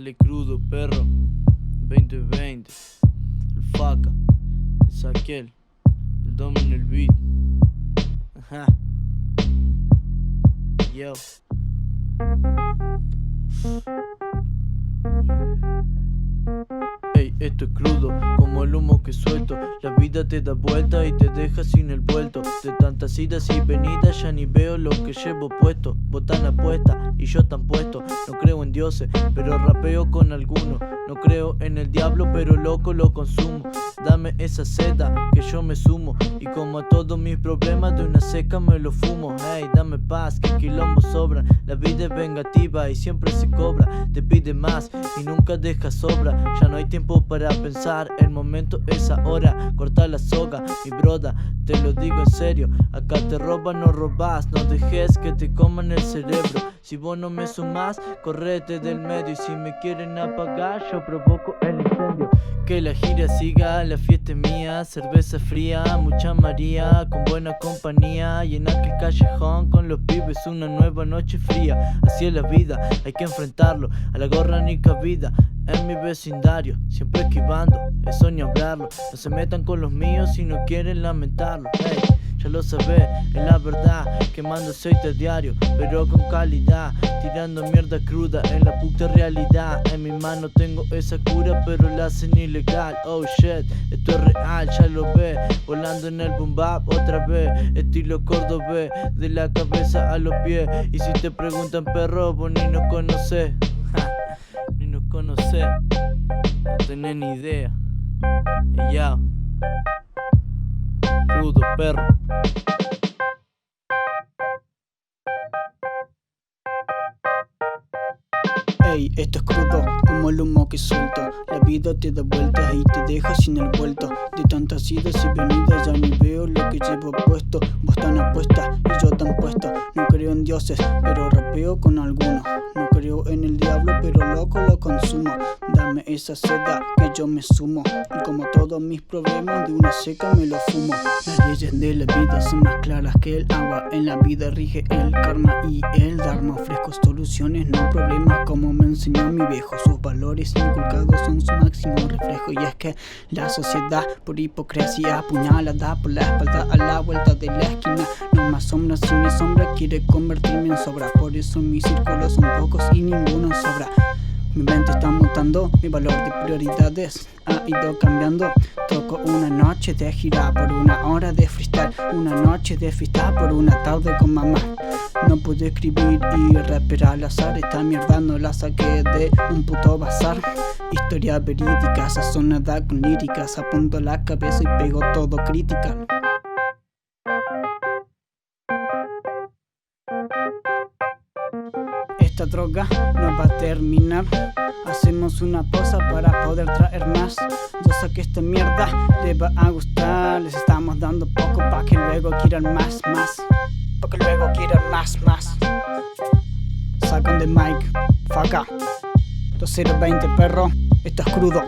Dale crudo, perro. 2020. El Faca, el Saquiel, el Dom en el beat. Ajá. Yo. Ey, esto es crudo, como el humo que suelto. La vida te da vuelta y te deja sin el vuelto. De tantas idas y venidas ya ni veo lo que llevo puesto. Vos tan apuesta y yo tan puesto. No creo en dioses, pero rapeo con alguno. No creo en el diablo, pero loco lo consumo. Dame esa seda que yo me sumo. Y como a todos mis problemas de una seca me lo fumo. Hey, dame paz, que quilombos sobran. La vida es vengativa y siempre se cobra. Te pide más y nunca deja sobra. Ya no hay tiempo para pensar, el momento es ahora. Corta la soga, mi broda, te lo digo en serio. Acá te roban, no robás, no dejes que te coman el cerebro. Si vos no me sumás, correte del medio. Y si me quieren apagar, yo provoco el incendio. Que la gira siga, la fiesta es mía. Cerveza fría, mucha María, con buena compañía. Y en aquel callejón con los pibes una nueva noche fría. Así es la vida, hay que enfrentarlo. A la gorra ni cabida en mi vecindario, siempre esquivando, eso ni hablarlo. No se metan con los míos si no quieren lamentarlo. Hey, ya lo sabés, es la verdad. Quemando aceite a diario, pero con calidad. Tirando mierda cruda en la puta realidad. En mi mano tengo esa cura, pero la hacen ilegal. Oh shit, esto es real, ya lo ves. Volando en el boom bap otra vez. Estilo cordobés, de la cabeza a los pies. Y si te preguntan perro, vos ni nos conocés. Ni nos conocés, no tenés ni idea. Ya, crudo, perro. Ey, esto es crudo, como el humo que suelto. La vida te da vueltas y te deja sin el vuelto. De tantas idas y venidas ya ni veo lo que llevo puesto. Vos tan apuesta y yo tan puesto. No creo en dioses, pero rapeo con alguno. No creo en el diablo, pero loco lo consumo. Dame esa seda que yo me sumo. Y como todos mis problemas de una seca me lo fumo. Las leyes de la vida son más claras que el agua. En la vida rige el karma y el dharma. Ofrezco soluciones, no problemas, como me enseñó mi viejo. Sus valores inculcados son su máximo reflejo. Y es que la sociedad por hipocresía apuñalada por la espalda a la vuelta de la esquina. No más sombras si mi sombra quiere convertirme en sobra. Por eso mis círculos son pocos y ninguno sobra. Mi mente está mutando, mi valor de prioridades ha ido cambiando. Toco una noche de gira por una hora de freestyle. Una noche de freestyle por una tarde con mamá. No pude escribir y rapear al azar. Esta mierda no la saqué de un puto bazar. Historia verídica, sazonada con líricas. Apunto la cabeza y pego todo crítica. Esta droga no va a terminar. Hacemos una pausa para poder traer más. Yo sé que esta mierda les va a gustar. Les estamos dando poco pa' que luego quieran más. Pa' que luego quieran más. Sacan de mic, Faca 2020, perro. Esto es crudo.